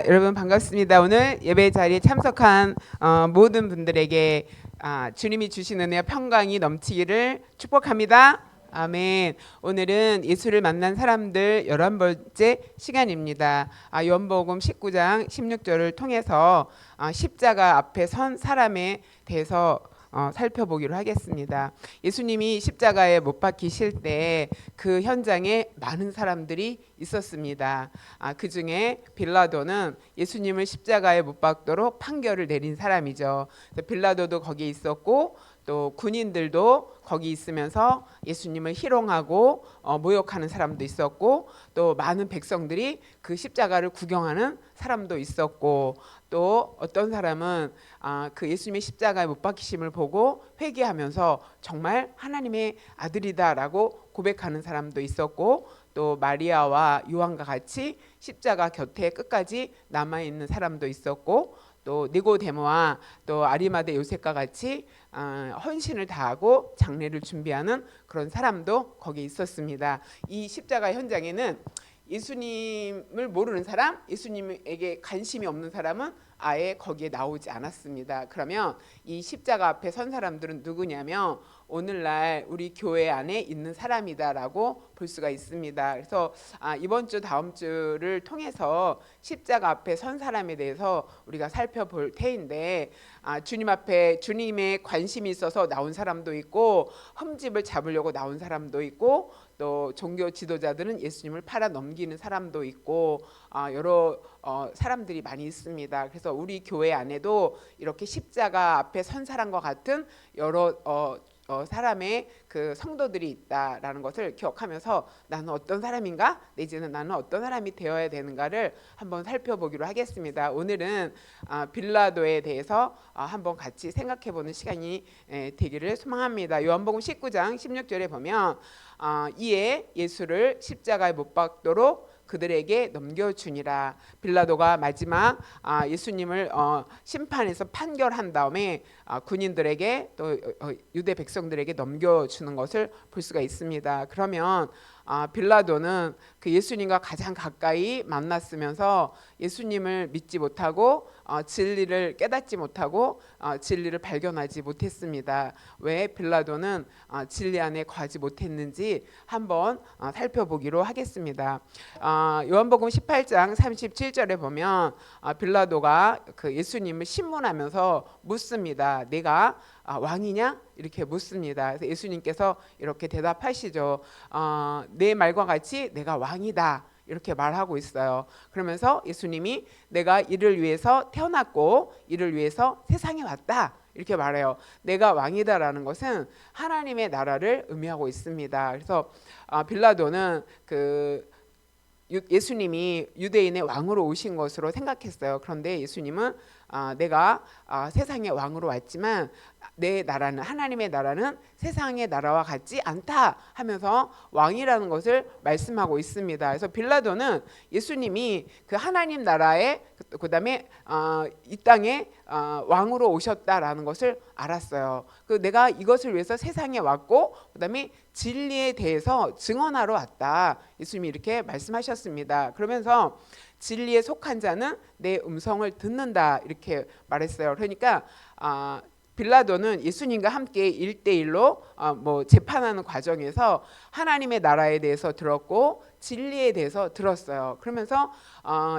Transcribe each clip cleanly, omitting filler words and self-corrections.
여러분 반갑습니다. 오늘 예배 자리에 참석한 모든 분들에게 주님이 주신 은혜와 평강이 넘치기를 축복합니다. 아멘. 오늘은 예수를 만난 사람들 11번째 시간입니다. 요한복음 19장 16절을 통해서 십자가 앞에 선 사람에 대해서 살펴보기로 하겠습니다. 예수님이 십자가에 못 박히실 때 그 현장에 많은 사람들이 있었습니다. 그 중에 빌라도는 예수님을 십자가에 못 박도록 판결을 내린 사람이죠. 빌라도도 거기에 있었고 또 군인들도 거기 있으면서 예수님을 희롱하고 모욕하는 사람도 있었고 또 많은 백성들이 그 십자가를 구경하는 사람도 있었고 또 어떤 사람은 그 예수님의 십자가에 못 박히심을 보고 회개하면서 정말 하나님의 아들이다라고 고백하는 사람도 있었고 또 마리아와 요한과 같이 십자가 곁에 끝까지 남아있는 사람도 있었고 또 니고데모와 또 아리마대 요셉과 같이 헌신을 다하고 장례를 준비하는 그런 사람도 거기 있었습니다. 이 십자가 현장에는 예수님을 모르는 사람, 예수님에게 관심이 없는 사람은 아예 거기에 나오지 않았습니다. 그러면 이 십자가 앞에 선 사람들은 누구냐면 오늘날 우리 교회 안에 있는 사람이다라고 볼 수가 있습니다. 그래서 이번 주 다음 주를 통해서 십자가 앞에 선 사람에 대해서 우리가 살펴볼 테인데 주님 앞에 주님의 관심이 있어서 나온 사람도 있고 흠집을 잡으려고 나온 사람도 있고 또 종교 지도자들은 예수님을 팔아 넘기는 사람도 있고 여러 사람들이 많이 있습니다. 그래서 우리 교회 안에도 이렇게 십자가 앞에 선 사람과 같은 여러 사람의 그 성도들이 있다라는 것을 기억하면서 나는 어떤 사람인가 내지는 나는 어떤 사람이 되어야 되는가를 한번 살펴보기로 하겠습니다. 오늘은 빌라도에 대해서 한번 같이 생각해보는 시간이 되기를 소망합니다. 요한복음 19장 16절에 보면 이에 예수를 십자가에 못 박도록 그들에게 넘겨주니라. 빌라도가 마지막 예수님을 심판해서 판결한 다음에 군인들에게 또 유대 백성들에게 넘겨주는 것을 볼 수가 있습니다. 그러면 빌라도는 그 예수님과 가장 가까이 만났으면서 예수님을 믿지 못하고 진리를 깨닫지 못하고 진리를 발견하지 못했습니다. 왜 빌라도는 진리 안에 거하지 못했는지 한번 살펴보기로 하겠습니다. 요한복음 18장 37절에 보면 빌라도가 그 예수님을 신문하면서 묻습니다. 내가 왕이냐? 이렇게 묻습니다. 그래서 예수님께서 이렇게 대답하시죠. 내 말과 같이 내가 왕이다. 이렇게 말하고 있어요. 그러면서 예수님이 내가 이를 위해서 태어났고 이를 위해서 세상에 왔다. 이렇게 말해요. 내가 왕이다라는 것은 하나님의 나라를 의미하고 있습니다. 그래서 빌라도는 예수님이 유대인의 왕으로 오신 것으로 생각했어요. 그런데 예수님은 내가 세상의 왕으로 왔지만 내 나라는 하나님의 나라는 세상의 나라와 같지 않다 하면서 왕이라는 것을 말씀하고 있습니다. 그래서 빌라도는 예수님이 그 하나님 나라에 그다음에 이 땅에 왕으로 오셨다라는 것을 알았어요. 내가 이것을 위해서 세상에 왔고 그다음에 진리에 대해서 증언하러 왔다. 예수님이 이렇게 말씀하셨습니다. 그러면서 진리에 속한 자는 내 음성을 듣는다 이렇게 말했어요. 그러니까 빌라도는 예수님과 함께 1대1로 재판하는 과정에서 하나님의 나라에 대해서 들었고 진리에 대해서 들었어요. 그러면서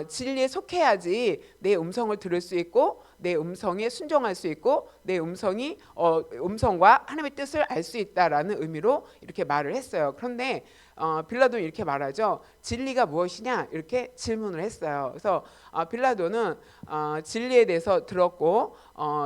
진리에 속해야지 내 음성을 들을 수 있고 내 음성에 순종할 수 있고 내 음성과 하나님의 뜻을 알 수 있다라는 의미로 이렇게 말을 했어요. 그런데 빌라도는 이렇게 말하죠. 진리가 무엇이냐 이렇게 질문을 했어요. 그래서 빌라도는 진리에 대해서 들었고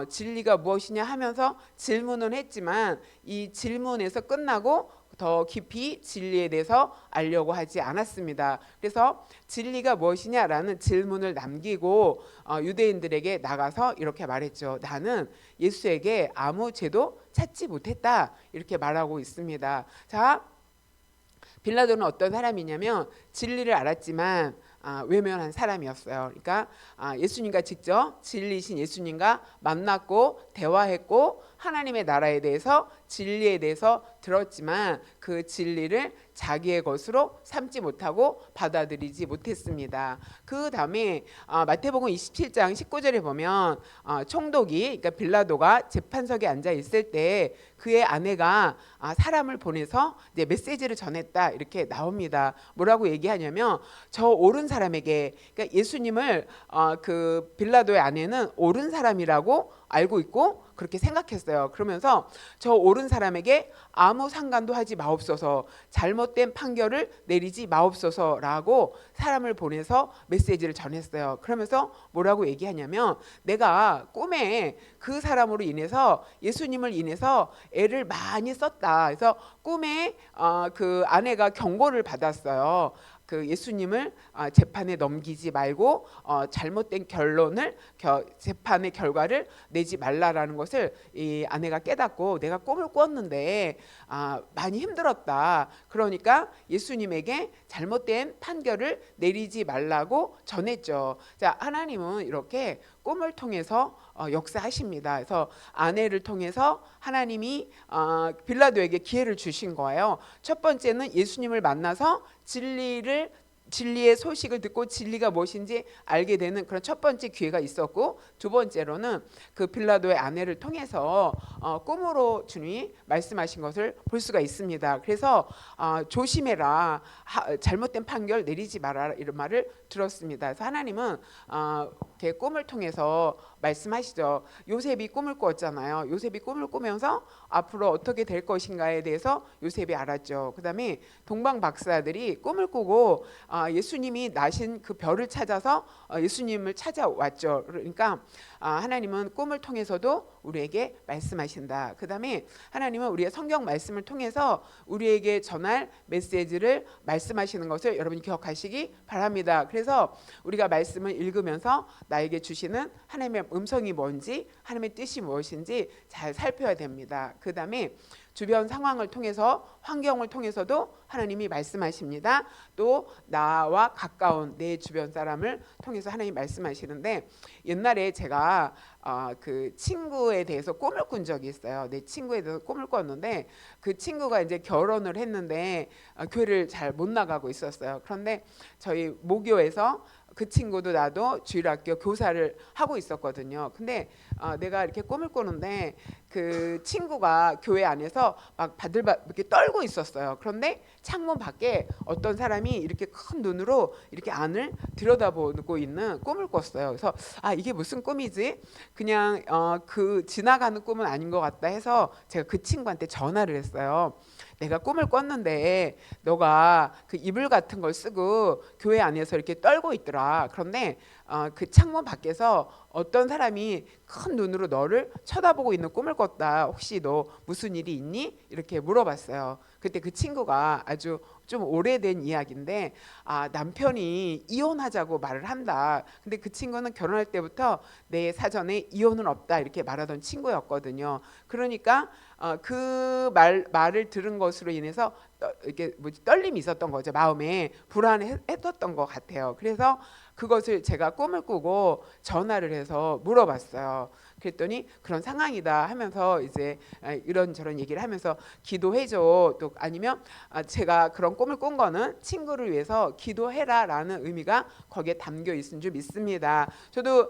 진리가 무엇이냐 하면서 질문을 했지만 이 질문에서 끝나고 더 깊이 진리에 대해서 알려고 하지 않았습니다. 그래서 진리가 무엇이냐라는 질문을 남기고 유대인들에게 나가서 이렇게 말했죠. 나는 예수에게 아무 죄도 찾지 못했다 이렇게 말하고 있습니다. 자, 빌라도는 어떤 사람이냐면 진리를 알았지만 외면한 사람이었어요. 그러니까 예수님과 직접 진리이신 예수님과 만났고 대화했고 하나님의 나라에 대해서 진리에 대해서 들었지만 그 진리를 자기의 것으로 삼지 못하고 받아들이지 못했습니다. 그 다음에 마태복음 27장 19절에 보면 총독이 그러니까 빌라도가 재판석에 앉아 있을 때 그의 아내가 사람을 보내서 이제 메시지를 전했다 이렇게 나옵니다. 뭐라고 얘기하냐면 저 옳은 사람에게, 그러니까 예수님을 그 빌라도의 아내는 옳은 사람이라고 알고 있고 그렇게 생각했어요. 그러면서 저 옳은 사람에게 아무 상관도 하지 마옵소서, 잘못된 판결을 내리지 마옵소서라고 사람을 보내서 메시지를 전했어요. 그러면서 뭐라고 얘기하냐면 내가 꿈에 그 사람으로 인해서 예수님을 인해서 애를 많이 썼다. 그래서 꿈에 그 아내가 경고를 받았어요. 그 예수님을 재판에 넘기지 말고 잘못된 결론을 재판의 결과를 내지 말라라는 것을 이 아내가 깨닫고 내가 꿈을 꿨는데 많이 힘들었다. 그러니까 예수님에게 잘못된 판결을 내리지 말라고 전했죠. 자, 하나님은 이렇게 꿈을 통해서 역사하십니다. 그래서 아내를 통해서 하나님이 빌라도에게 기회를 주신 거예요. 첫 번째는 예수님을 만나서 진리의 소식을 듣고 진리가 무엇인지 알게 되는 그런 첫 번째 기회가 있었고, 두 번째로는 그 빌라도의 아내를 통해서 꿈으로 주님이 말씀하신 것을 볼 수가 있습니다. 그래서 조심해라, 잘못된 판결 내리지 마라, 이런 말을 들었습니다. 그래서 하나님은 꿈을 통해서 말씀하시죠. 요셉이 꿈을 꿨잖아요. 요셉이 꿈을 꾸면서 앞으로 어떻게 될 것인가에 대해서 요셉이 알았죠. 그 다음에 동방 박사들이 꿈을 꾸고 예수님이 나신 그 별을 찾아서 예수님을 찾아왔죠. 그러니까 하나님은 꿈을 통해서도 우리에게 말씀하신다. 그 다음에 하나님은 우리의 성경 말씀을 통해서 우리에게 전할 메시지를 말씀하시는 것을 여러분이 기억하시기 바랍니다. 그래서 우리가 말씀을 읽으면서 나에게 주시는 하나님의 음성이 뭔지, 하나님의 뜻이 무엇인지 잘 살펴야 됩니다. 그 다음에 주변 상황을 통해서, 환경을 통해서도 하나님이 말씀하십니다. 또 나와 가까운 내 주변 사람을 통해서 하나님이 말씀하시는데, 옛날에 제가 그 친구에 대해서 꿈을 꾼 적이 있어요. 내 친구에 대해서 꿈을 꿨는데 그 친구가 이제 결혼을 했는데 교회를 잘 못 나가고 있었어요. 그런데 저희 모교에서 그 친구도 나도 주일학교 교사를 하고 있었거든요. 근데 내가 이렇게 꿈을 꾸는데 그 친구가 교회 안에서 막 바들바들 이렇게 떨고 있었어요. 그런데 창문 밖에 어떤 사람이 이렇게 큰 눈으로 이렇게 안을 들여다보고 있는 꿈을 꿨어요. 그래서 이게 무슨 꿈이지? 그냥 그 지나가는 꿈은 아닌 것 같다 해서 제가 그 친구한테 전화를 했어요. 내가 꿈을 꿨는데 너가 그 이불 같은 걸 쓰고 교회 안에서 이렇게 떨고 있더라. 그런데 그 창문 밖에서 어떤 사람이 큰 눈으로 너를 쳐다보고 있는 꿈을 꿨다. 혹시 너 무슨 일이 있니? 이렇게 물어봤어요. 그때 그 친구가 아주 좀 오래된 이야기인데 남편이 이혼하자고 말을 한다. 근데 그 친구는 결혼할 때부터 내 사전에 이혼은 없다 이렇게 말하던 친구였거든요. 그러니까 그 말을 들은 것으로 인해서 이렇게 떨림이 있었던 거죠. 마음에 불안했던 것 같아요. 그래서 그것을 제가 꿈을 꾸고 전화를 해서 물어봤어요. 그랬더니 그런 상황이다 하면서 이제 이런저런 얘기를 하면서 기도해줘, 또 아니면 제가 그런 꿈을 꾼 거는 친구를 위해서 기도해라라는 의미가 거기에 담겨 있은 줄 믿습니다. 저도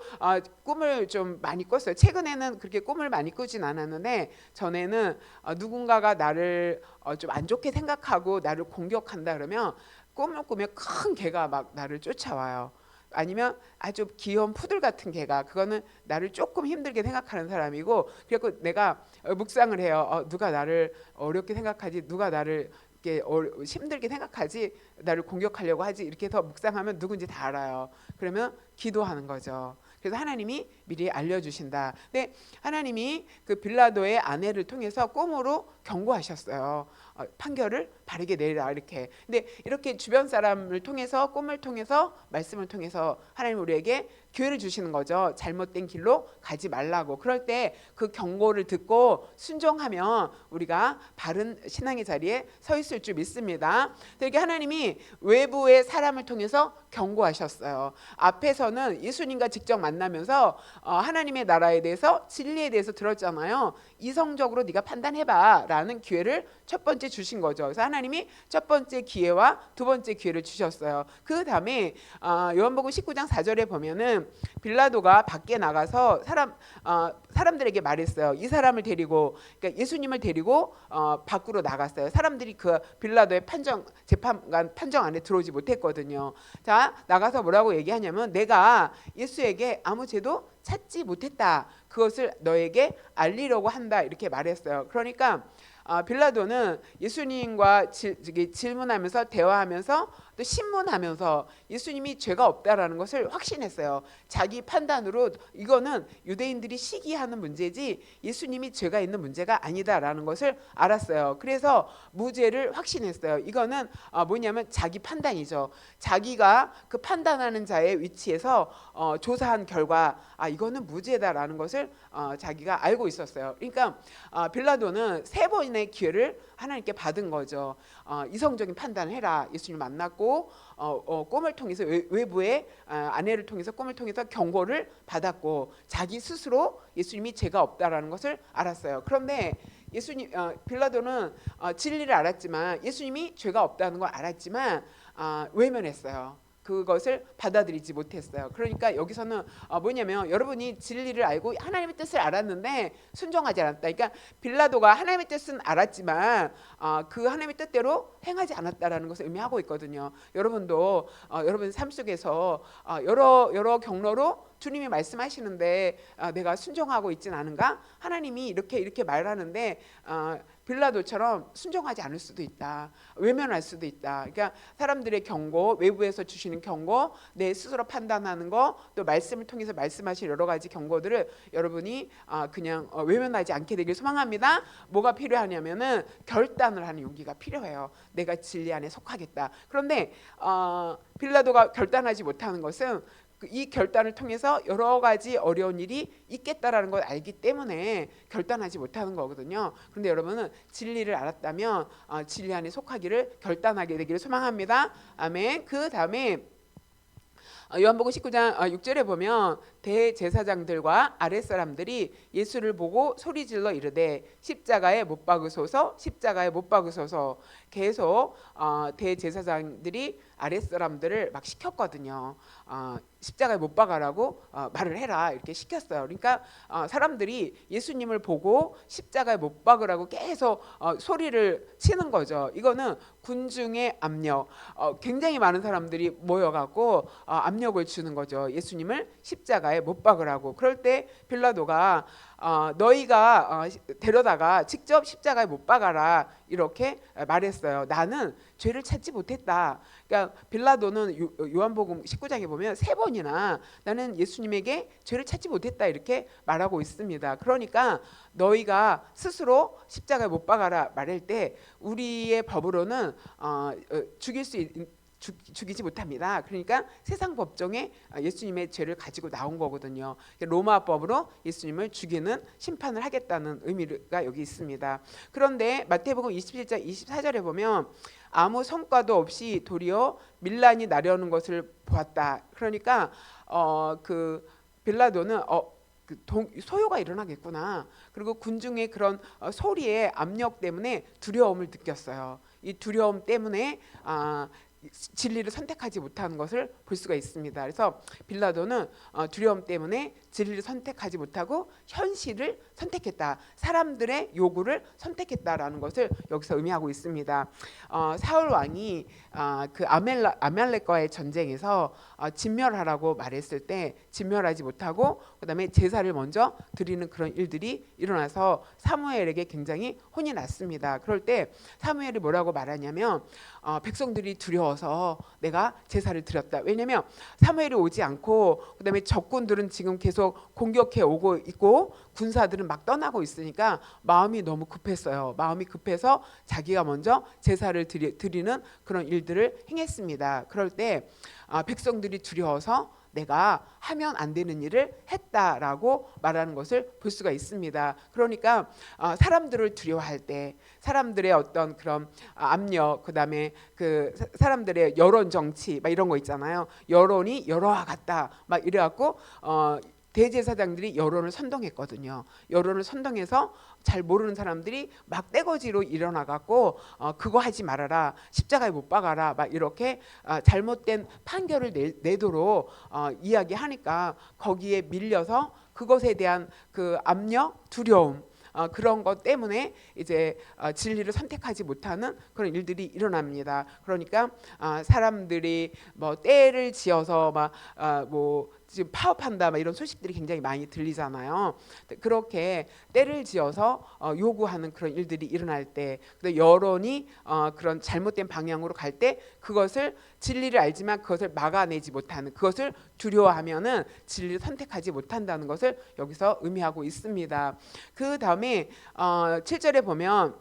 꿈을 좀 많이 꿨어요. 최근에는 그렇게 꿈을 많이 꾸진 않았는데 전에는 누군가가 나를 좀 안 좋게 생각하고 나를 공격한다 그러면 꿈을 꾸면 큰 개가 막 나를 쫓아와요. 아니면 아주 귀여운 푸들 같은 개가, 그거는 나를 조금 힘들게 생각하는 사람이고, 그래서 내가 묵상을 해요. 누가 나를 어렵게 생각하지, 누가 나를 이렇게 힘들게 생각하지, 나를 공격하려고 하지, 이렇게 해서 묵상하면 누군지 다 알아요. 그러면 기도하는 거죠. 그래서 하나님이 미리 알려주신다. 근데 하나님이 그 빌라도의 아내를 통해서 꿈으로 경고하셨어요. 판결을 바르게 내리라 이렇게. 근데 이렇게 주변 사람을 통해서, 꿈을 통해서, 말씀을 통해서 하나님 우리에게 기회를 주시는 거죠. 잘못된 길로 가지 말라고. 그럴 때 그 경고를 듣고 순종하면 우리가 바른 신앙의 자리에 서 있을 줄 믿습니다. 이렇게 하나님이 외부의 사람을 통해서 경고하셨어요. 앞에서는 예수님과 직접 만나면서 하나님의 나라에 대해서 진리에 대해서 들었잖아요. 이성적으로 네가 판단해봐 라는 기회를 첫 번째 주신 거죠. 그래서 하나님이 첫 번째 기회와 두 번째 기회를 주셨어요. 그 다음에 요한복음 19장 4절에 보면은 빌라도가 밖에 나가서 사람들에게 말했어요. 이 사람을 데리고, 그러니까 예수님을 데리고 밖으로 나갔어요. 사람들이 그 빌라도의 재판관 판정 안에 들어오지 못했거든요. 자, 나가서 뭐라고 얘기하냐면 내가 예수에게 아무 죄도 찾지 못했다. 그것을 너에게 알리려고 한다. 이렇게 말했어요. 그러니까 빌라도는 예수님과 질문하면서 대화하면서 또 신문하면서 예수님이 죄가 없다라는 것을 확신했어요. 자기 판단으로 이거는 유대인들이 시기하는 문제지 예수님이 죄가 있는 문제가 아니다라는 것을 알았어요. 그래서 무죄를 확신했어요. 이거는 뭐냐면 자기 판단이죠. 자기가 그 판단하는 자의 위치에서 조사한 결과 이거는 무죄다라는 것을 자기가 알고 있었어요. 그러니까 빌라도는 세 번의 기회를 하나님께 받은 거죠. 이성적인 판단을 해라. 예수님 만났고 꿈을 통해서 외부의 아내를 통해서 꿈을 통해서 경고를 받았고 자기 스스로 예수님이 죄가 없다라는 것을 알았어요. 그런데 빌라도는 진리를 알았지만 예수님이 죄가 없다는 걸 알았지만 외면했어요. 그것을 받아들이지 못했어요. 그러니까 여기서는 뭐냐면 여러분이 진리를 알고 하나님의 뜻을 알았는데 순종하지 않았다. 그러니까 빌라도가 하나님의 뜻은 알았지만 그 하나님의 뜻대로 행하지 않았다라는 것을 의미하고 있거든요. 여러분도 여러분 삶 속에서 여러 경로로 주님이 말씀하시는데 내가 순종하고 있진 않은가? 하나님이 이렇게 말하는데 빌라도처럼 순종하지 않을 수도 있다. 외면할 수도 있다. 그러니까 사람들의 경고, 외부에서 주시는 경고, 내 스스로 판단하는 거, 또 말씀을 통해서 말씀하실 여러 가지 경고들을 여러분이 그냥 외면하지 않게 되길 소망합니다. 뭐가 필요하냐면은 결단을 하는 용기가 필요해요. 내가 진리 안에 속하겠다. 그런데 빌라도가 결단하지 못하는 것은 이 결단을 통해서 여러 가지 어려운 일이 있겠다라는 걸 알기 때문에 결단하지 못하는 거거든요. 그런데 여러분은 진리를 알았다면 진리 안에 속하기를 결단하게 되기를 소망합니다. 아멘. 그 다음에 요한복음 19장 6절에 보면 대제사장들과 아랫사람들이 예수를 보고 소리질러 이르되 십자가에 못 박으소서, 십자가에 못 박으소서. 계속 대제사장들이 아랫사람들을 막 시켰거든요. 십자가에 못 박아라고 말을 해라 이렇게 시켰어요. 그러니까 사람들이 예수님을 보고 십자가에 못 박으라고 계속 소리를 치는 거죠. 이거는 군중의 압력, 굉장히 많은 사람들이 모여갖고 압력을 주는 거죠. 예수님을 십자가에 못 박으라고. 그럴 때 빌라도가 너희가 데려다가 직접 십자가에 못 박아라 이렇게 말했어요. 나는 죄를 찾지 못했다. 그러니까 빌라도는 요한복음 19장에 보면 세 번이나 나는 예수님에게 죄를 찾지 못했다 이렇게 말하고 있습니다. 그러니까 너희가 스스로 십자가에 못 박아라 말할 때 우리의 법으로는 죽이지 못합니다. 그러니까 세상 법정에 예수님의 죄를 가지고 나온 거거든요. 로마 법으로 예수님을 죽이는 심판을 하겠다는 의미가 여기 있습니다. 그런데 마태복음 27장 24절에 보면 아무 성과도 없이 도리어 밀란이 나려는 것을 보았다. 그러니까 그 빌라도는 소요가 일어나겠구나. 그리고 군중의 그런 소리의 압력 때문에 두려움을 느꼈어요. 이 두려움 때문에 진리를 선택하지 못하는 것을 볼 수가 있습니다. 그래서 빌라도는 두려움 때문에 진리를 선택하지 못하고 현실을 선택했다. 사람들의 요구를 선택했다라는 것을 여기서 의미하고 있습니다. 사울 왕이 그 아말렉과의 전쟁에서 진멸하라고 말했을 때 진멸하지 못하고 그다음에 제사를 먼저 드리는 그런 일들이 일어나서 사무엘에게 굉장히 혼이 났습니다. 그럴 때 사무엘이 뭐라고 말하냐면 백성들이 두려워서 내가 제사를 드렸다. 왜냐하면 사무엘이 오지 않고 그다음에 적군들은 지금 계속 공격해 오고 있고 군사들은 막 떠나고 있으니까 마음이 너무 급했어요. 마음이 급해서 자기가 먼저 제사를 드리는 그런 일들을 행했습니다. 그럴 때 백성들이 두려워서 내가 하면 안 되는 일을 했다라고 말하는 것을 볼 수가 있습니다. 그러니까 사람들을 두려워할 때, 사람들의 어떤 그런 압력, 그다음에 그 사람들의 여론 정치 막 이런 거 있잖아요. 여론이 여러와 같다 막 이래갖고 대제사장들이 여론을 선동했거든요. 여론을 선동해서 잘 모르는 사람들이 막 떼거지로 일어나갖고 그거 하지 말아라, 십자가에 못 박아라 막 이렇게 잘못된 판결을 내도록 이야기하니까 거기에 밀려서 그것에 대한 그 압력, 두려움, 그런 것 때문에 이제 진리를 선택하지 못하는 그런 일들이 일어납니다. 그러니까 사람들이 뭐 때를 지어서 막 뭐 지금 파업한다 막 이런 소식들이 굉장히 많이 들리잖아요. 그렇게 때를 지어서 요구하는 그런 일들이 일어날 때, 근데 여론이 그런 잘못된 방향으로 갈 때 그것을 진리를 알지만 그것을 막아내지 못하는, 그것을 두려워하면은 진리를 선택하지 못한다는 것을 여기서 의미하고 있습니다. 그 다음에 7절에 보면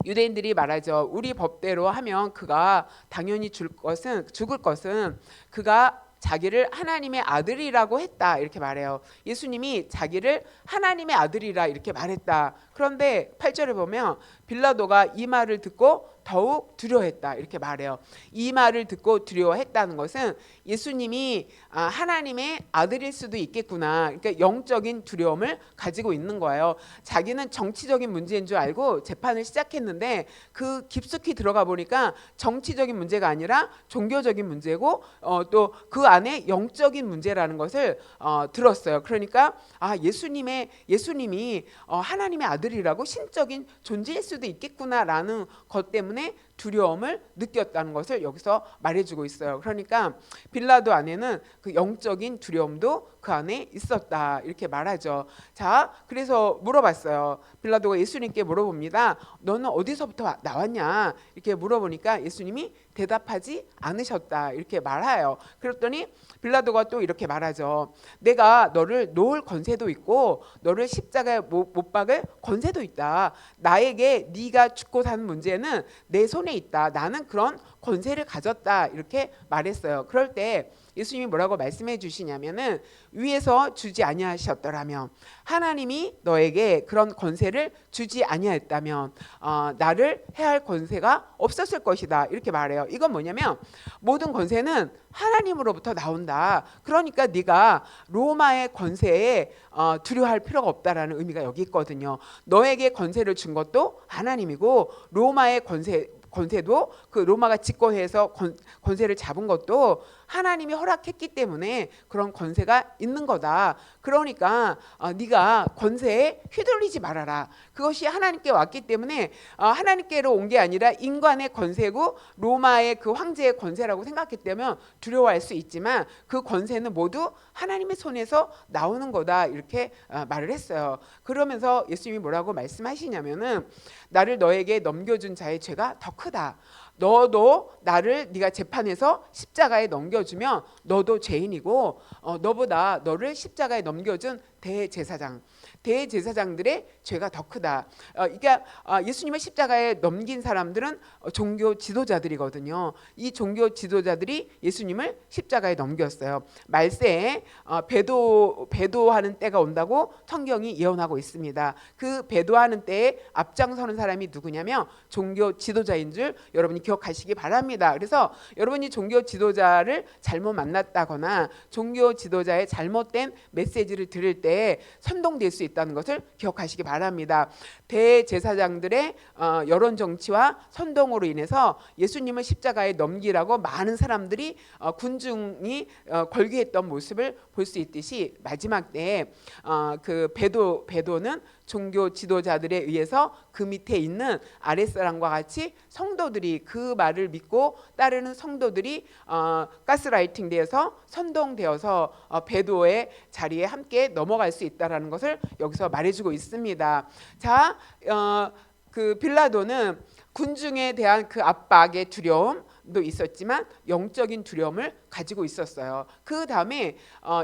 유대인들이 말하죠. 우리 법대로 하면 그가 당연히 죽을 것은 그가 자기를 하나님의 아들이라고 했다 이렇게 말해요. 예수님이 자기를 하나님의 아들이라 이렇게 말했다. 그런데 8절에 보면 빌라도가 이 말을 듣고 더욱 두려워했다 이렇게 말해요. 이 말을 듣고 두려워했다는 것은 예수님이 하나님의 아들일 수도 있겠구나, 그러니까 영적인 두려움을 가지고 있는 거예요. 자기는 정치적인 문제인 줄 알고 재판을 시작했는데 그 깊숙이 들어가 보니까 정치적인 문제가 아니라 종교적인 문제고 또 그 안에 영적인 문제라는 것을 들었어요. 그러니까 예수님이 하나님의 아들이라고 신적인 존재일 수도 있겠구나라는 것 때문에 두려움을 느꼈다는 것을 여기서 말해주고 있어요. 그러니까 빌라도 안에는 그 영적인 두려움도 그 안에 있었다 이렇게 말하죠. 자, 그래서 물어봤어요. 빌라도가 예수님께 물어봅니다. 너는 어디서부터 나왔냐 이렇게 물어보니까 예수님이 대답하지 않으셨다 이렇게 말해요. 그랬더니 빌라도가 또 이렇게 말하죠. 내가 너를 놓을 권세도 있고 너를 십자가에 못 박을 권세도 있다. 나에게 네가 죽고 사는 문제는 내 손에 있다. 나는 그런 권세를 가졌다 이렇게 말했어요. 그럴 때 예수님이 뭐라고 말씀해 주시냐면은 위에서 주지 아니하셨더라면, 하나님이 너에게 그런 권세를 주지 아니하였다면 나를 해할 권세가 없었을 것이다 이렇게 말해요. 이건 뭐냐면 모든 권세는 하나님으로부터 나온다. 그러니까 네가 로마의 권세에 두려워할 필요가 없다라는 의미가 여기 있거든요. 너에게 권세를 준 것도 하나님이고 로마의 권세도 그 로마가 집권해서 권세를 잡은 것도 하나님이 허락했기 때문에 그런 권세가 있는 거다. 그러니까 네가 권세에 휘둘리지 말아라. 그것이 하나님께 왔기 때문에 하나님께로 온 게 아니라 인간의 권세고 로마의 그 황제의 권세라고 생각했다면 두려워할 수 있지만 그 권세는 모두 하나님의 손에서 나오는 거다 이렇게 말을 했어요. 그러면서 예수님이 뭐라고 말씀하시냐면은 나를 너에게 넘겨준 자의 죄가 더 크다. 너도 네가 재판에서 십자가에 넘겨주면 너도 죄인이고 너보다 너를 십자가에 넘겨준 대제사장들의 죄가 더 크다. 그러니까 예수님의 십자가에 넘긴 사람들은 종교 지도자들이거든요. 이 종교 지도자들이 예수님을 십자가에 넘겼어요. 말세에 배도하는 때가 온다고 성경이 예언하고 있습니다. 그 배도하는 때에 앞장서는 사람이 누구냐면 종교 지도자인 줄 여러분이 기억하시기 바랍니다. 그래서 여러분이 종교 지도자를 잘못 만났다거나 종교 지도자의 잘못된 메시지를 들을 때 선동될 수 있다는 것을 기억하시기 바랍니다. 대제사장들의 여론 정치와 선동으로 인해서 예수님을 십자가에 넘기라고 많은 사람들이 군중이 걸기했던 모습을 볼 수 있듯이 마지막 때에 그 배도는 종교 지도자들에 의해서 그 밑에 있는 아랫사람과 같이 성도들이 그 말을 믿고 따르는 성도들이 가스라이팅 되어서 선동되어서 배도의 자리에 함께 넘어갈 수 있다라는 것을 여기서 말해주고 있습니다. 자, 그 빌라도는 군중에 대한 그 압박의 두려움도 있었지만 영적인 두려움을 가지고 있었어요. 그 다음에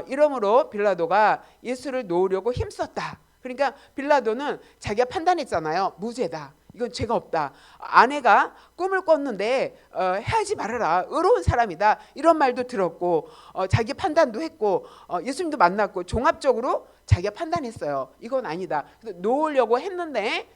이러므로 빌라도가 예수를 놓으려고 힘썼다. 그러니까 빌라도는 자기가 판단했잖아요. 무죄다. 이건 죄가 없다. 아내가 꿈을 꿨는데 해하지 말아라. 의로운 사람이다. 이런 말도 들었고 자기 판단도 했고 예수님도 만났고 종합적으로 자기가 판단했어요. 이건 아니다. 그래서 놓으려고 했는데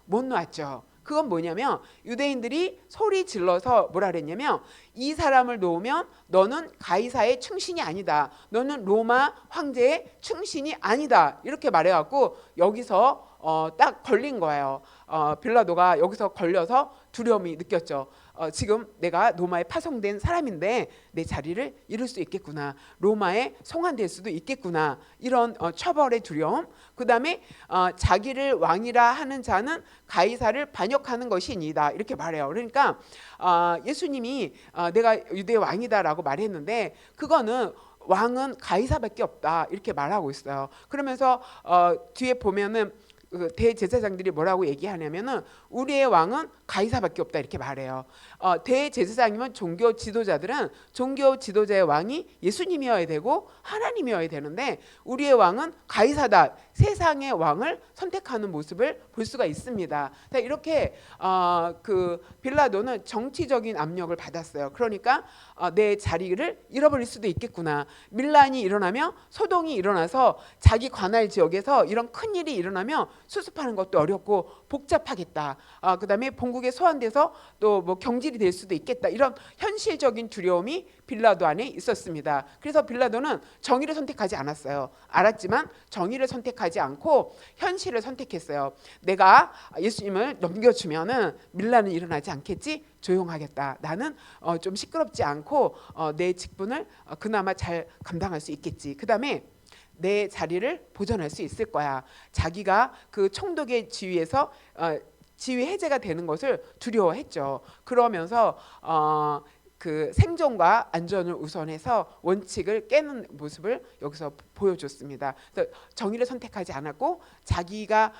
못 놓았죠. 그건 뭐냐면 유대인들이 소리 질러서 뭐라 그랬냐면 이 사람을 놓으면 너는 가이사의 충신이 아니다. 너는 로마 황제의 충신이 아니다. 이렇게 말해갖고 여기서 딱 걸린 거예요. 빌라도가 여기서 걸려서 두려움이 느꼈죠. 지금 내가 로마에 파송된 사람인데 내 자리를 잃을 수 있겠구나. 로마에 송환될 수도 있겠구나. 이런 처벌의 두려움. 그 다음에 자기를 왕이라 하는 자는 가이사를 반역하는 것이니다. 이렇게 말해요. 그러니까 예수님이 내가 유대 왕이다라고 말했는데 그거는 왕은 가이사밖에 없다. 이렇게 말하고 있어요. 그러면서 뒤에 보면은 그 대제사장들이 뭐라고 얘기하냐면은 우리의 왕은 가이사밖에 없다 이렇게 말해요. 대제사장이면 종교 지도자들은 종교 지도자의 왕이 예수님이어야 되고 하나님이어야 되는데 우리의 왕은 가이사다. 세상의 왕을 선택하는 모습을 볼 수가 있습니다. 이렇게 그 빌라도는 정치적인 압력을 받았어요. 그러니까 내 자리를 잃어버릴 수도 있겠구나. 밀란이 일어나면 소동이 일어나서 자기 관할 지역에서 이런 큰 일이 일어나면 수습하는 것도 어렵고 복잡하겠다. 그다음에 본국에 소환돼서 또 뭐 경질이 될 수도 있겠다. 이런 현실적인 두려움이 빌라도 안에 있었습니다. 그래서 빌라도는 정의를 선택하지 않았어요. 알았지만 정의를 선택하지 않고 현실을 선택했어요. 내가 예수님을 넘겨주면은 밀란은 일어나지 않겠지. 조용하겠다. 나는 좀 시끄럽지 않고 내 직분을 그나마 잘 감당할 수 있겠지. 그다음에 내 자리를 보존할 수 있을 거야. 자기가 그 총독의 지위에서 지위 해제가 되는 것을 두려워했죠. 그러면서 그 생존과 안전을 우선해서 원칙을 깨는 모습을 여기서 보여줬습니다. 그래서 정의를 선택하지 않았고 자기가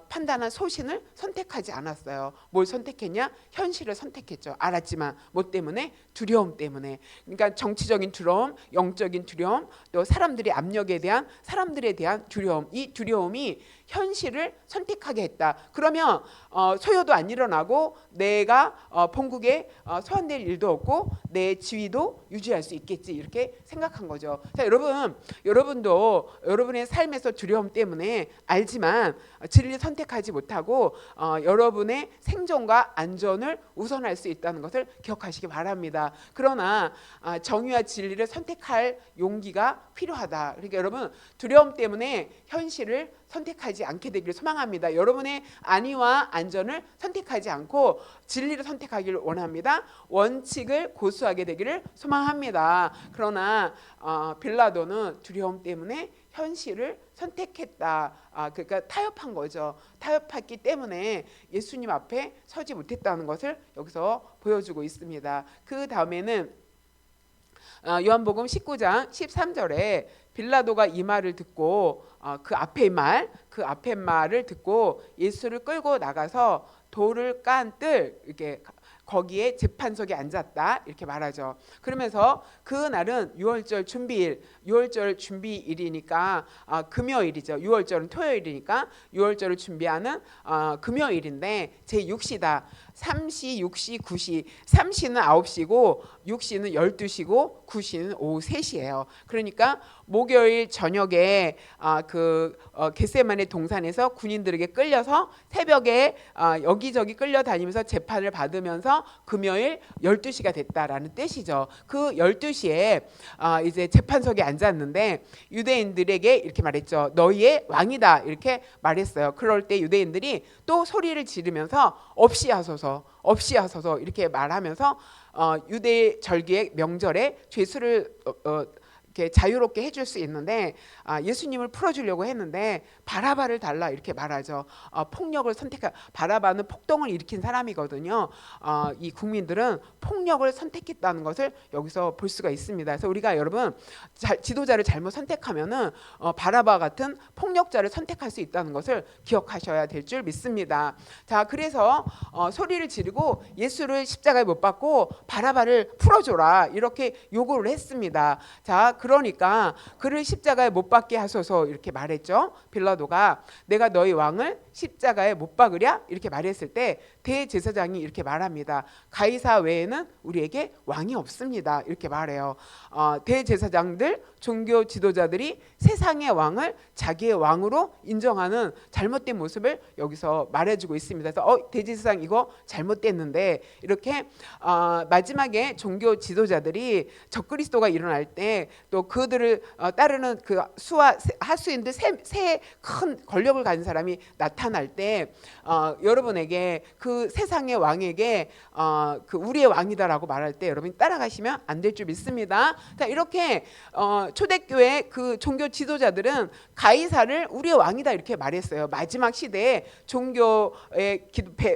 판단한 소신을 선택하지 않았어요. 뭘 선택했냐? 현실을 선택했죠. 알았지만 뭐 때문에? 두려움 때문에. 그러니까 정치적인 두려움, 영적인 두려움, 또 사람들의 압력에 대한 사람들에 대한 두려움. 이 두려움이 현실을 선택하게 했다. 그러면 소요도 안 일어나고 내가 본국에 소환될 일도 없고 내 지위도 유지할 수 있겠지 이렇게 생각한 거죠. 자, 여러분도 여러분의 삶에서 두려움 때문에 알지만 진리를 선택하지 못하고 여러분의 생존과 안전을 우선할 수 있다는 것을 기억하시기 바랍니다. 그러나 정의와 진리를 선택할 용기가 필요하다. 그러니까 여러분 두려움 때문에 현실을 선택하지 않게 되기를 소망합니다. 여러분의 안위와 안전을 선택하지 않고 진리를 선택하기를 원합니다. 원칙을 고수하게 되기를 소망합니다. 그러나 빌라도는 두려움 때문에 현실을 선택했다. 그러니까 타협한 거죠. 타협했기 때문에 예수님 앞에 서지 못했다는 것을 여기서 보여주고 있습니다. 그 다음에는 요한복음 19장 13절에 빌라도가 이 말을 듣고 그 앞에 말을 듣고 예수를 끌고 나가서 돌을 깐 뜰 이렇게 거기에 재판석에 앉았다 이렇게 말하죠. 그러면서 그날은 6월절 준비일, 6월절 준비일이니까 금요일이죠. 6월절은 토요일이니까 6월절을 준비하는 금요일인데 제6시다. 3시, 6시, 9시. 3시는 9시고 6시는 12시고 9시는 오후 3시예요. 그러니까 목요일 저녁에 겟세마네 동산에서 군인들에게 끌려서 새벽에 여기저기 끌려다니면서 재판을 받으면서 금요일 12시가 됐다라는 뜻이죠. 그 12시에 이제 재판석에 앉았는데 유대인들에게 이렇게 말했죠. 너희의 왕이다 이렇게 말했어요. 그럴 때 유대인들이 또 소리를 지르면서 없이 하소서 이렇게 말하면서 유대 절기의 명절에 죄수를 이렇게 자유롭게 해줄 수 있는데 예수님을 풀어주려고 했는데 바라바를 달라 이렇게 말하죠. 폭력을 바라바는 폭동을 일으킨 사람이거든요. 이 국민들은 폭력을 선택했다는 것을 여기서 볼 수가 있습니다. 그래서 우리가 여러분 지도자를 잘못 선택하면은 바라바 같은 폭력자를 선택할 수 있다는 것을 기억하셔야 될 줄 믿습니다. 자, 그래서 소리를 지르고 예수를 십자가에 못 박고 바라바를 풀어줘라 이렇게 요구를 했습니다. 자, 그러니까 그를 십자가에 못 박게 하소서 이렇게 말했죠. 빌라도가 내가 너희 왕을 십자가에 못 박으랴 이렇게 말했을 때 대제사장이 이렇게 말합니다. 가이사 외에는 우리에게 왕이 없습니다. 이렇게 말해요. 대제사장들, 종교 지도자들이 세상의 왕을 자기의 왕으로 인정하는 잘못된 모습을 여기서 말해주고 있습니다. 그래서 대제사장 이거 잘못됐는데 이렇게 마지막에 종교 지도자들이 적그리스도가 일어날 때 또 그들을 따르는 그 수와 하수인들 세 큰 권력을 가진 사람이 나타날 때 여러분에게 그 세상의 왕에게 그 우리의 왕이다라고 말할 때 여러분이 따라가시면 안 될 줄 믿습니다. 자, 이렇게 초대교회 그 종교 지도자들은 가이사를 우리의 왕이다 이렇게 말했어요. 마지막 시대에 종교의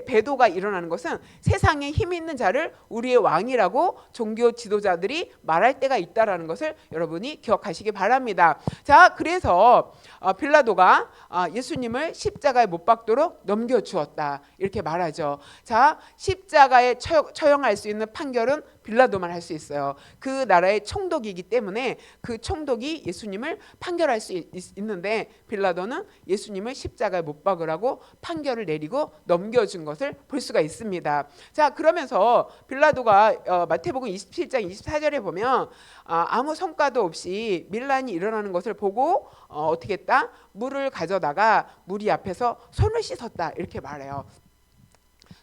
배도가 일어나는 것은 세상에 힘 있는 자를 우리의 왕이라고 종교 지도자들이 말할 때가 있다라는 것을 여러분이 기억하시기 바랍니다. 자, 그래서 빌라도가 예수님을 십자가에 못 박도록 넘겨주었다 이렇게 말하죠. 자, 십자가에 처형할 수 있는 판결은 빌라도만 할 수 있어요. 그 나라의 총독이기 때문에 그 총독이 예수님을 판결할 수 있는데 빌라도는 예수님을 십자가에 못 박으라고 판결을 내리고 넘겨준 것을 볼 수가 있습니다. 자, 그러면서 빌라도가 마태복음 27장 24절에 보면 아무 성과도 없이 밀란이 일어나는 것을 보고 어떻게 했다? 물을 가져다가 무리 앞에서 손을 씻었다 이렇게 말해요.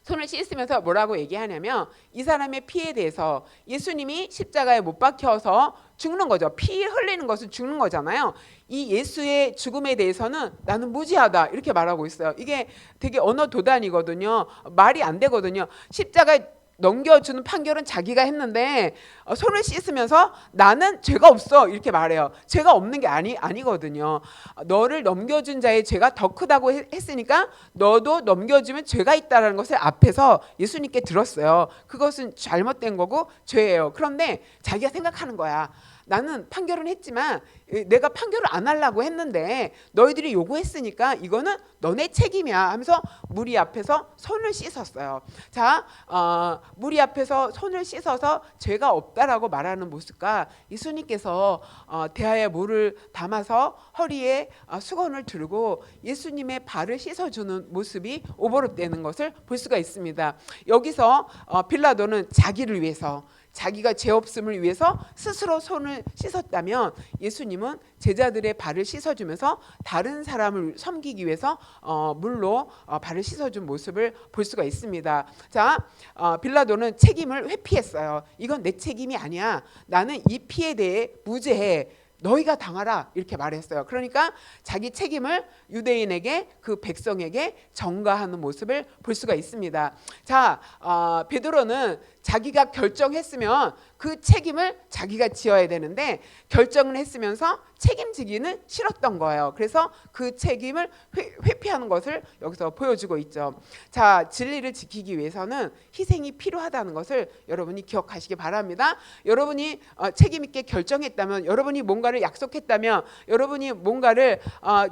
손을 씻으면서 뭐라고 얘기하냐면 이 사람의 피에 대해서 예수님이 십자가에 못 박혀서 죽는 거죠. 피 흘리는 것은 죽는 거잖아요. 이 예수의 죽음에 대해서는 나는 무지하다 이렇게 말하고 있어요. 이게 되게 언어 도단이거든요. 말이 안 되거든요. 십자가에 넘겨주는 판결은 자기가 했는데 손을 씻으면서 나는 죄가 없어 이렇게 말해요. 죄가 없는 게 아니거든요. 너를 넘겨준 자의 죄가 더 크다고 했으니까 너도 넘겨주면 죄가 있다는 것을 앞에서 예수님께 들었어요. 그것은 잘못된 거고 죄예요. 그런데 자기가 생각하는 거야. 나는 판결은 했지만 내가 판결을 안 하려고 했는데 너희들이 요구했으니까 이거는 너네 책임이야 하면서 무리 앞에서 손을 씻었어요. 자, 무리 앞에서 손을 씻어서 죄가 없다라고 말하는 모습과 예수님께서 대하에 물을 담아서 허리에 수건을 두르고 예수님의 발을 씻어주는 모습이 오버랩되는 것을 볼 수가 있습니다. 여기서 빌라도는 자기를 위해서 자기가 죄 없음을 위해서 스스로 손을 씻었다면 예수님은 제자들의 발을 씻어주면서 다른 사람을 섬기기 위해서 물로 발을 씻어준 모습을 볼 수가 있습니다. 자, 빌라도는 책임을 회피했어요. 이건 내 책임이 아니야. 나는 이 피에 대해 무죄해. 너희가 당하라 이렇게 말했어요. 그러니까 자기 책임을 유대인에게 그 백성에게 전가하는 모습을 볼 수가 있습니다. 자, 베드로는 자기가 결정했으면 그 책임을 자기가 지어야 되는데 결정을 했으면서 책임지기는 싫었던 거예요. 그래서 그 책임을 회피하는 것을 여기서 보여주고 있죠. 자, 진리를 지키기 위해서는 희생이 필요하다는 것을 여러분이 기억하시기 바랍니다. 여러분이 책임 있게 결정했다면, 여러분이 뭔가를 약속했다면, 여러분이 뭔가를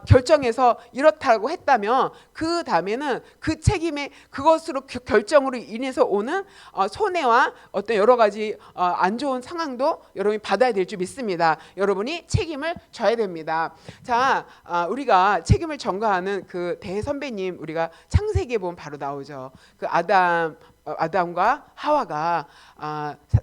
결정해서 이렇다고 했다면 그 다음에는 그 책임의 그것으로 결정으로 인해서 오는 손해와 어떤 여러 가지 안 좋은 상황도 여러분이 받아야 될 줄 믿습니다. 여러분이 책임을 져야 됩니다. 자, 우리가 책임을 전가하는 그 대선배님 우리가 창세기에 보면 바로 나오죠. 그 아담과 하와가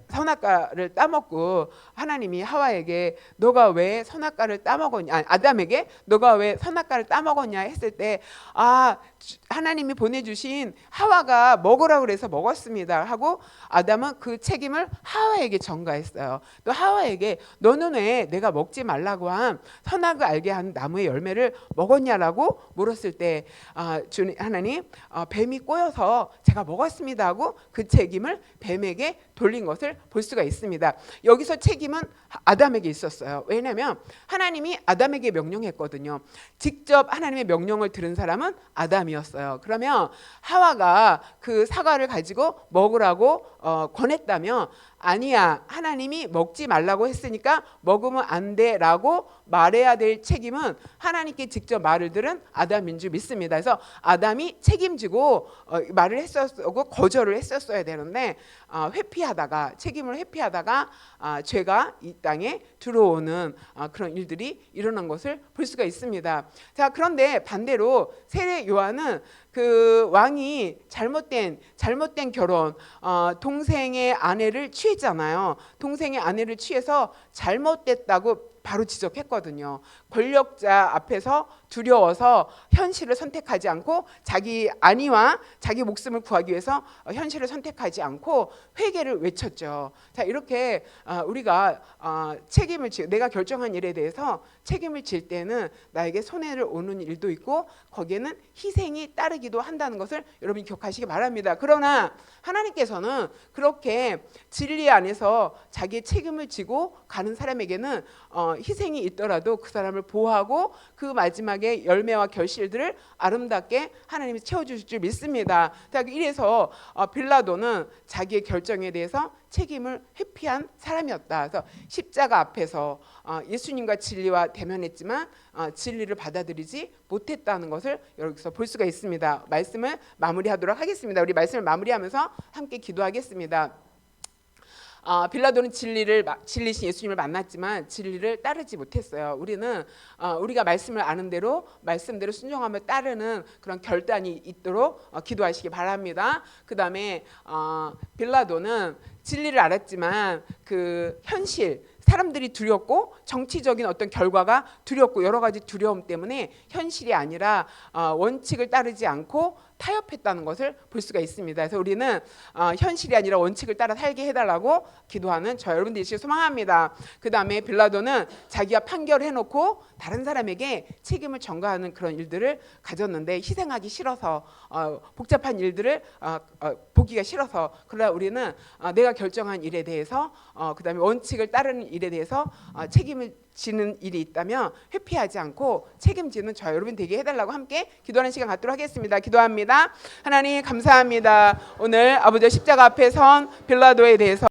선악과를 따먹고 하나님이 하와에게 너가 왜 선악과를 따먹었냐, 아니, 아담에게 너가 왜 선악과를 따먹었냐 했을 때 하나님이 보내주신 하와가 먹으라고 그래서 먹었습니다 하고 아담은 그 책임을 하와에게 전가했어요. 또 하와에게 너는 왜 내가 먹지 말라고 한 선악을 알게 한 나무의 열매를 먹었냐라고 물었을 때 하나님 뱀이 꼬여서 제가 먹었습니다 하고 그 책임을 뱀에게 돌린 것을 볼 수가 있습니다. 여기서 책임은 아담에게 있었어요. 왜냐하면 하나님이 아담에게 명령했거든요. 직접 하나님의 명령을 들은 사람은 아담이었어요. 그러면 하와가 그 사과를 가지고 먹으라고 권했다면 아니야, 하나님이 먹지 말라고 했으니까 먹으면 안 돼라고 말해야 될 책임은 하나님께 직접 말을 들은 아담인 줄 믿습니다. 그래서 아담이 책임지고 말을 했었고 거절을 했었어야 되는데 회피하다가 책임을 회피하다가 죄가 이 땅에 들어오는 그런 일들이 일어난 것을 볼 수가 있습니다. 자, 그런데 반대로 세례 요한은 그 왕이 잘못된 결혼, 동생의 아내를 취했잖아요. 동생의 아내를 취해서 잘못됐다고 바로 지적했거든요. 권력자 앞에서 두려워서 현실을 선택하지 않고 자기 안위와 자기 목숨을 구하기 위해서 현실을 선택하지 않고 회개를 외쳤죠. 자, 이렇게 우리가 책임을 내가 결정한 일에 대해서 책임을 질 때는 나에게 손해를 오는 일도 있고 거기에는 희생이 따르기도 한다는 것을 여러분이 기억하시기 바랍니다. 그러나 하나님께서는 그렇게 진리 안에서 자기의 책임을 지고 가는 사람에게는 희생이 있더라도 그 사람을 보호하고 그 마지막에 열매와 결실들을 아름답게 하나님이 채워주실 줄 믿습니다. 이래서 빌라도는 자기의 결정에 대해서 책임을 회피한 사람이었다. 그래서 십자가 앞에서 예수님과 진리와 대면했지만 진리를 받아들이지 못했다는 것을 여기서 볼 수가 있습니다. 말씀을 마무리하도록 하겠습니다. 우리 말씀을 마무리하면서 함께 기도하겠습니다. 빌라도는 진리신 예수님을 만났지만 진리를 따르지 못했어요. 우리는 우리가 말씀을 아는 대로 말씀대로 순종하며 따르는 그런 결단이 있도록 기도하시기 바랍니다. 그 다음에 빌라도는 진리를 알았지만 그 현실, 사람들이 두렵고 정치적인 어떤 결과가 두렵고 여러 가지 두려움 때문에 현실이 아니라 원칙을 따르지 않고 타협했다는 것을 볼 수가 있습니다. 그래서 우리는 현실이 아니라 원칙을 따라 살게 해달라고 기도하는 저 여러분 되시길 소망합니다. 그 다음에 빌라도는 자기가 판결해놓고 다른 사람에게 책임을 전가하는 그런 일들을 가졌는데 희생하기 싫어서 복잡한 일들을 보기가 싫어서 그러나 우리는 내가 결정한 일에 대해서 그 다음에 원칙을 따르는 일에 대해서 책임을 지는 일이 있다면 회피하지 않고 책임지는 저 여러분 되게 해달라고 함께 기도하는 시간 갖도록 하겠습니다. 기도합니다. 하나님 감사합니다. 오늘 아버지 십자가 앞에 선 빌라도에 대해서